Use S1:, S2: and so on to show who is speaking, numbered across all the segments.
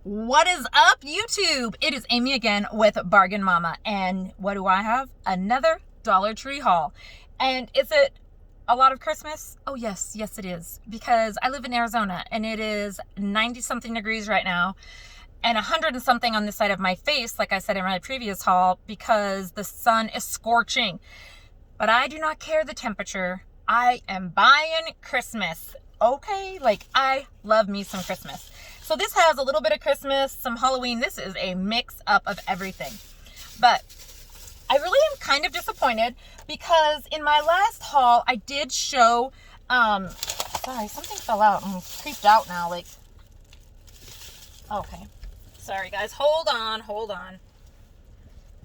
S1: What is up, YouTube? It is Amy again with Bargain Mama. And what do I have? Another Dollar Tree haul. And is it a lot of Christmas? Oh, yes, it is. Because I live in Arizona and it is 90 something degrees right now and 100 and something on this side of my face, like I said in my previous haul, because the sun is scorching. But I do not care the temperature. I am buying Christmas. Okay, like I love me some Christmas. So this has a little bit of Christmas, some Halloween. This is a mix up of everything. But I really am kind of disappointed because in my last haul, I did show, sorry, something fell out. I'm creeped out now. Like, okay. Sorry guys, hold on.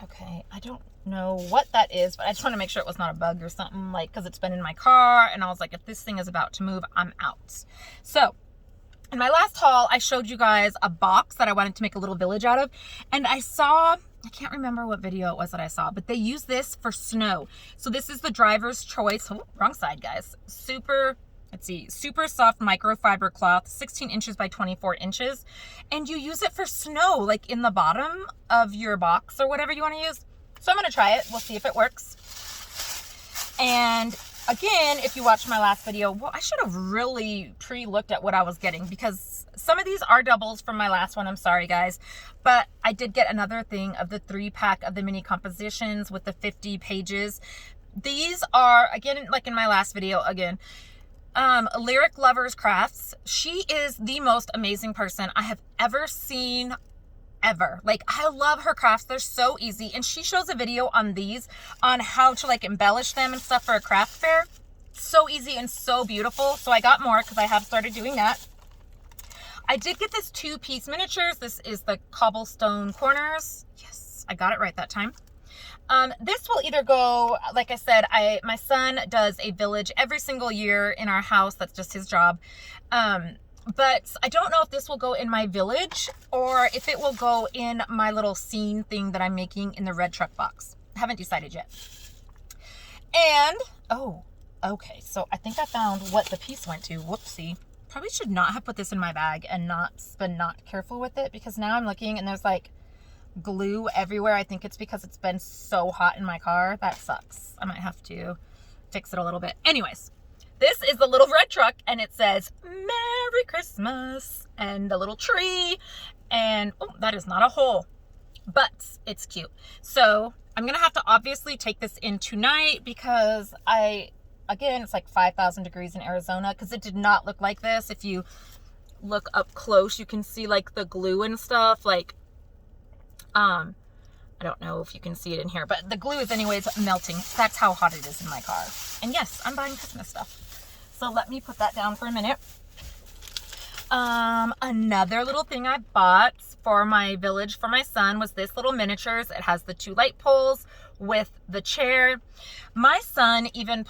S1: Okay, I don't know what that is, but I just want to make sure it was not a bug or something, like, because it's been in my car and I was like, if this thing is about to move, I'm out. So in my last haul, I showed you guys a box that I wanted to make a little village out of, and I can't remember what video it was that I saw, but they use this for snow. So this is the driver's choice, wrong side guys, super soft microfiber cloth, 16 inches by 24 inches, and you use it for snow, like in the bottom of your box or whatever you want to use. So I'm going to try it. We'll see if it works. And again, if you watched my last video, well, I should have really pre-looked at what I was getting because some of these are doubles from my last one. I'm sorry, guys. But I did get another thing of the 3-pack of the mini compositions with the 50 pages. These are, again, like in my last video, Lyric Lovers Crafts. She is the most amazing person I have ever seen ever. Like, I love her crafts. They're so easy. And she shows a video on these on how to like embellish them and stuff for a craft fair. So easy and so beautiful. So I got more because I have started doing that. I did get this 2-piece miniatures. This is the cobblestone corners. Yes, I got it right that time. This will either go, like I said, my son does a village every single year in our house. That's just his job. But I don't know if this will go in my village or if it will go in my little scene thing that I'm making in the red truck box. I haven't decided yet. And, oh, okay. So I think I found what the piece went to. Whoopsie. Probably should not have put this in my bag and been not careful with it, because now I'm looking and there's like glue everywhere. I think it's because it's been so hot in my car. That sucks. I might have to fix it a little bit. Anyways, this is the little red truck and it says Merry Christmas and a little tree, and oh, that is not a hole, but it's cute. So I'm gonna have to obviously take this in tonight because again, it's like 5,000 degrees in Arizona, because it did not look like this. If you look up close, you can see like the glue and stuff, like I don't know if you can see it in here, but the glue is anyways melting. That's how hot it is in my car. And yes, I'm buying Christmas stuff. So let me put that down for a minute. Another little thing I bought for my village for my son was this little miniatures. It has the 2 light poles with the chair. My son even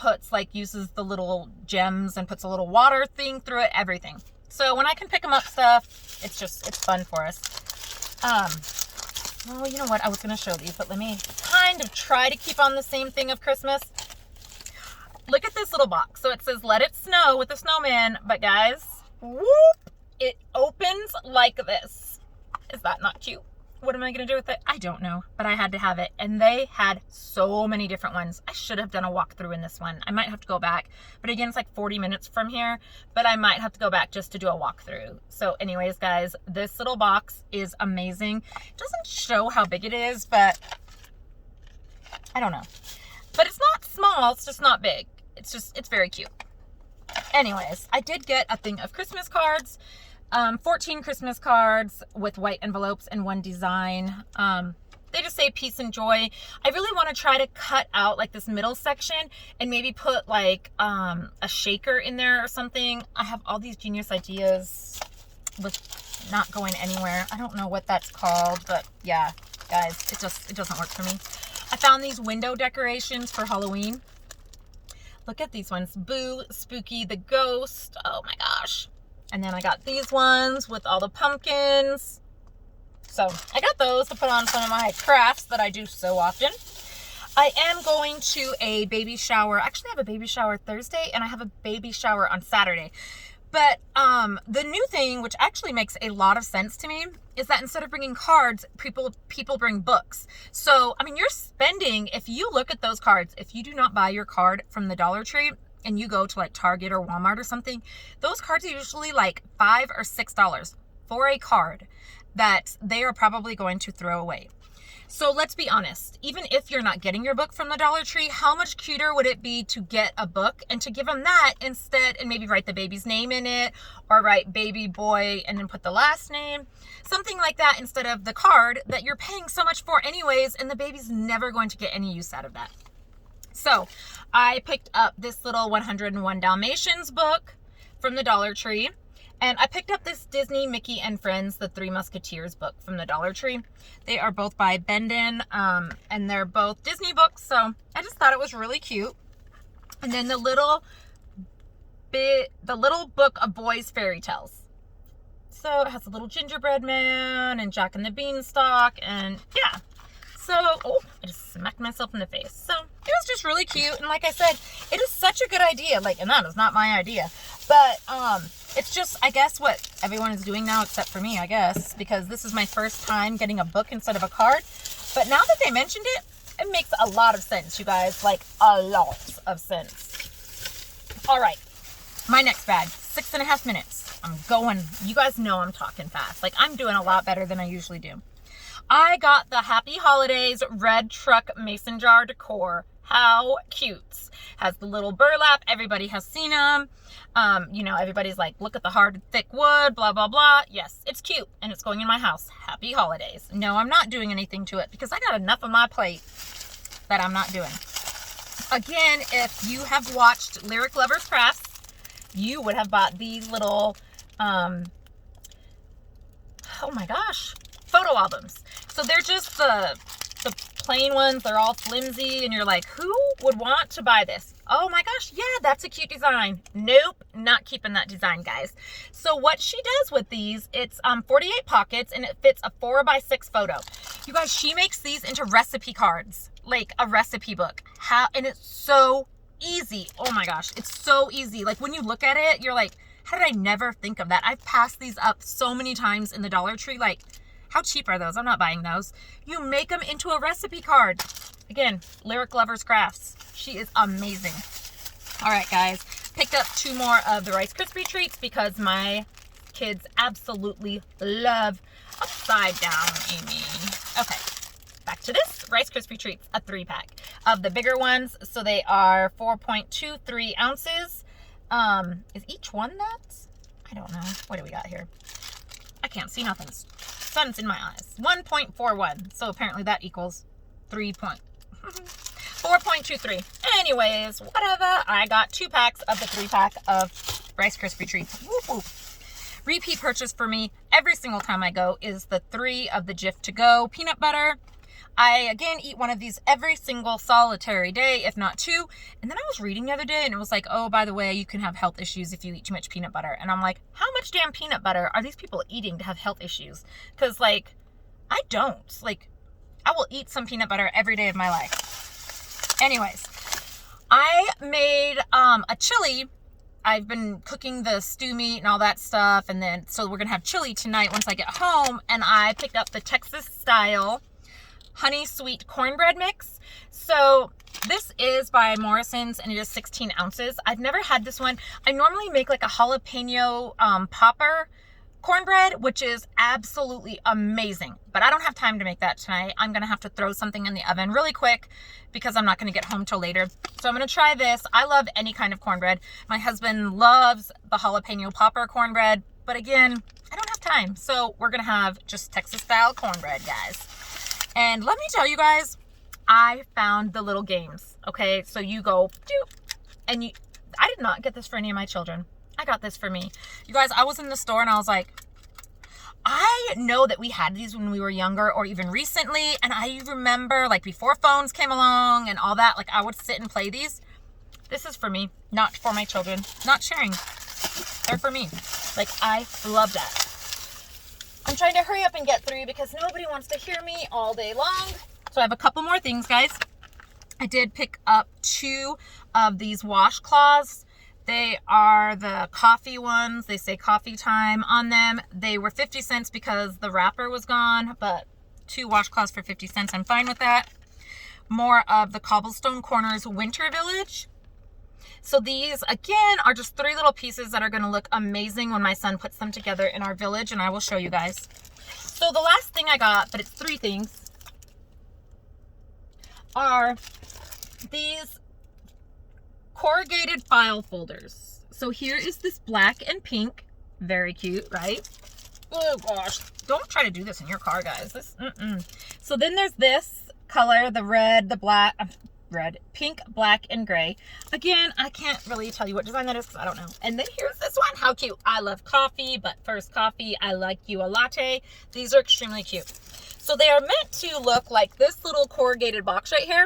S1: uses the little gems and puts a little water thing through it, everything. So when I can pick him up stuff, it's fun for us. Well, you know what? I was going to show these, but let me kind of try to keep on the same thing of Christmas. Look at this little box. So it says, let it snow with the snowman. But guys, whoop, it opens like this. Is that not cute? What am I going to do with it? I don't know, but I had to have it. And they had so many different ones. I should have done a walkthrough in this one. I might have to go back. But again, it's like 40 minutes from here, but I might have to go back just to do a walkthrough. So anyways, guys, this little box is amazing. It doesn't show how big it is, but I don't know. But it's not small. It's just not big. It's very cute. Anyways, I did get a thing of Christmas cards. 14 Christmas cards with white envelopes and 1 design. They just say peace and joy. I really want to try to cut out like this middle section and maybe put like a shaker in there or something. I have all these genius ideas with not going anywhere. I don't know what that's called, but yeah, guys, it doesn't work for me. I found these window decorations for Halloween. Look at these ones. Boo, Spooky the Ghost. Oh my gosh. And then I got these ones with all the pumpkins. So I got those to put on some of my crafts that I do so often. I am going to a baby shower. Actually, I have a baby shower Thursday and I have a baby shower on Saturday. But the new thing, which actually makes a lot of sense to me, is that instead of bringing cards, people bring books. So, I mean, you're spending, if you look at those cards, if you do not buy your card from the Dollar Tree and you go to like Target or Walmart or something, those cards are usually like $5 or $6 for a card that they are probably going to throw away. So let's be honest, even if you're not getting your book from the Dollar Tree, how much cuter would it be to get a book and to give them that instead, and maybe write the baby's name in it, or write baby boy and then put the last name, something like that, instead of the card that you're paying so much for anyways, and the baby's never going to get any use out of that. So I picked up this little 101 Dalmatians book from the Dollar Tree. And I picked up this Disney, Mickey and Friends, the Three Musketeers book from the Dollar Tree. They are both by Bendon, and they're both Disney books, so I just thought it was really cute. And then the little book of boys' fairy tales. So it has a little gingerbread man and Jack and the Beanstalk, and yeah. So, oh, I just smacked myself in the face. So it was just really cute, and like I said, it is such a good idea. Like, and that is not my idea, but it's just, I guess, what everyone is doing now, except for me, I guess, because this is my first time getting a book instead of a card. But now that they mentioned it, it makes a lot of sense, you guys. Like, a lot of sense. All right, my next bag, 6.5 minutes. I'm going, you guys know I'm talking fast. Like, I'm doing a lot better than I usually do. I got the Happy Holidays Red Truck Mason Jar Decor. How cute. Has the little burlap. Everybody has seen them. You know, everybody's like, look at the hard, thick wood, blah, blah, blah. Yes, it's cute, and it's going in my house. Happy holidays. No, I'm not doing anything to it because I got enough on my plate that I'm not doing. Again, if you have watched Lyric Lovers Crafts, you would have bought these little, oh my gosh, photo albums. So they're just the plain ones. They're all flimsy, and you're like, who would want to buy this? Oh my gosh, yeah, that's a cute design. Nope, not keeping that design, guys. So what she does with these, it's 48 pockets, and it fits a 4x6 photo. You guys, she makes these into recipe cards, like a recipe book. And it's so easy. Oh my gosh, it's so easy. Like, when you look at it, you're like, how did I never think of that? I've passed these up so many times in the Dollar Tree. Like, how cheap are those? I'm not buying those. You make them into a recipe card. Again, Lyric Lovers Crafts. She is amazing. All right, guys. Picked up 2 more of the Rice Krispie treats because my kids absolutely love upside down Amy. Okay, back to this. Rice Krispie treats, a 3-pack of the bigger ones. So they are 4.23 ounces. Is each one that? I don't know. What do we got here? I can't see nothing. Sun's in my eyes. 1.41. So apparently that equals 4.23. Anyways, whatever. I got 2 packs of the 3-pack of Rice Krispie treats. Whoop, whoop. Repeat purchase for me every single time I go is the 3 of the Jif to go peanut butter. I, again, eat one of these every single solitary day, if not 2. And then I was reading the other day, and it was like, oh, by the way, you can have health issues if you eat too much peanut butter. And I'm like, how much damn peanut butter are these people eating to have health issues? Because, like, I don't. Like, I will eat some peanut butter every day of my life. Anyways, I made a chili. I've been cooking the stew meat and all that stuff. And then, so we're going to have chili tonight once I get home. And I picked up the Texas style honey sweet cornbread mix. So this is by Morrison's, and it is 16 ounces. I've never had this one. I normally make like a jalapeno popper cornbread, which is absolutely amazing, but I don't have time to make that tonight. I'm gonna have to throw something in the oven really quick because I'm not gonna get home till later. So I'm gonna try this. I love any kind of cornbread. My husband loves the jalapeno popper cornbread, but again, I don't have time. So we're gonna have just Texas style cornbread, guys. And let me tell you guys, I found the little games. Okay, so you go, and I did not get this for any of my children. I got this for me. You guys, I was in the store and I was like, I know that we had these when we were younger or even recently. And I remember, like, before phones came along and all that, like, I would sit and play these. This is for me, not for my children. Not sharing. They're for me. Like, I love that. I'm trying to hurry up and get through because nobody wants to hear me all day long. So I have a couple more things, guys. I did pick up 2 of these washcloths. They are the coffee ones. They say coffee time on them. They were 50 cents because the wrapper was gone, but 2 washcloths for 50 cents. I'm fine with that. More of the Cobblestone Corners Winter Village. So these, again, are just 3 little pieces that are going to look amazing when my son puts them together in our village, and I will show you guys. So the last thing I got, but it's 3 things, are these corrugated file folders. So here is this black and pink. Very cute, right? Oh gosh, don't try to do this in your car, guys. This, So then there's this color, the red, the black, pink, black, and gray. Again, I can't really tell you what design that is because I don't know. And then here's this one. How cute. I love coffee, but first coffee, I like you a latte. These are extremely cute. So they are meant to look like this little corrugated box right here,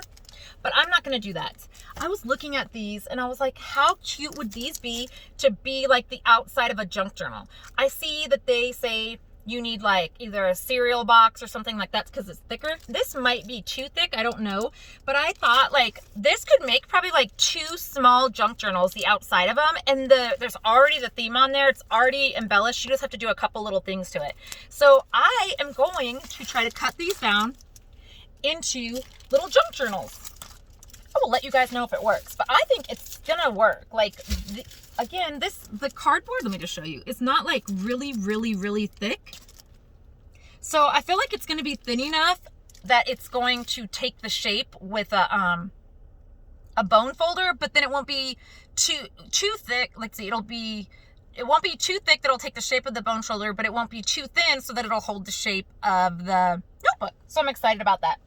S1: but I'm not going to do that. I was looking at these and I was like, how cute would these be to be like the outside of a junk journal? I see that they say you need like either a cereal box or something like that because it's thicker. This might be too thick, I don't know. But I thought like this could make probably like 2 small junk journals, the outside of them. And there's already the theme on there. It's already embellished. You just have to do a couple little things to it. So I am going to try to cut these down into little junk journals. I will let you guys know if it works, but I think it's gonna work. Like, again, the cardboard, let me just show you, it's not like really, really, really thick. So I feel like it's gonna be thin enough that it's going to take the shape with a bone folder, but then it won't be too thick. Let's see, it won't be too thick that it'll take the shape of the bone folder, but it won't be too thin so that it'll hold the shape of the notebook. So I'm excited about that.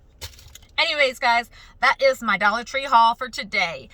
S1: Anyways, guys, that is my Dollar Tree haul for today.